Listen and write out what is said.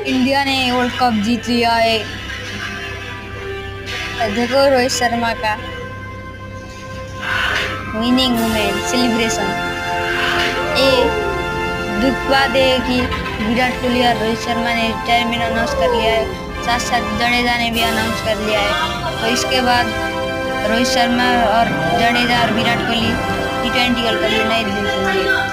India ने world cup जीत लिया है। देखो रोहित शर्मा का विनिंग मोमेंट सेलिब्रेशन। ये दुख बात है कि विराट कोहली और रोहित शर्मा ने रिटायरमेंट अनाउंस कर लिया है, साथ साथ जडेजा ने भी अनाउंस कर लिया है। तो इसके बाद रोहित शर्मा और जडेजा और Virat Kohli T20 world cup में नहीं जीतेंगे।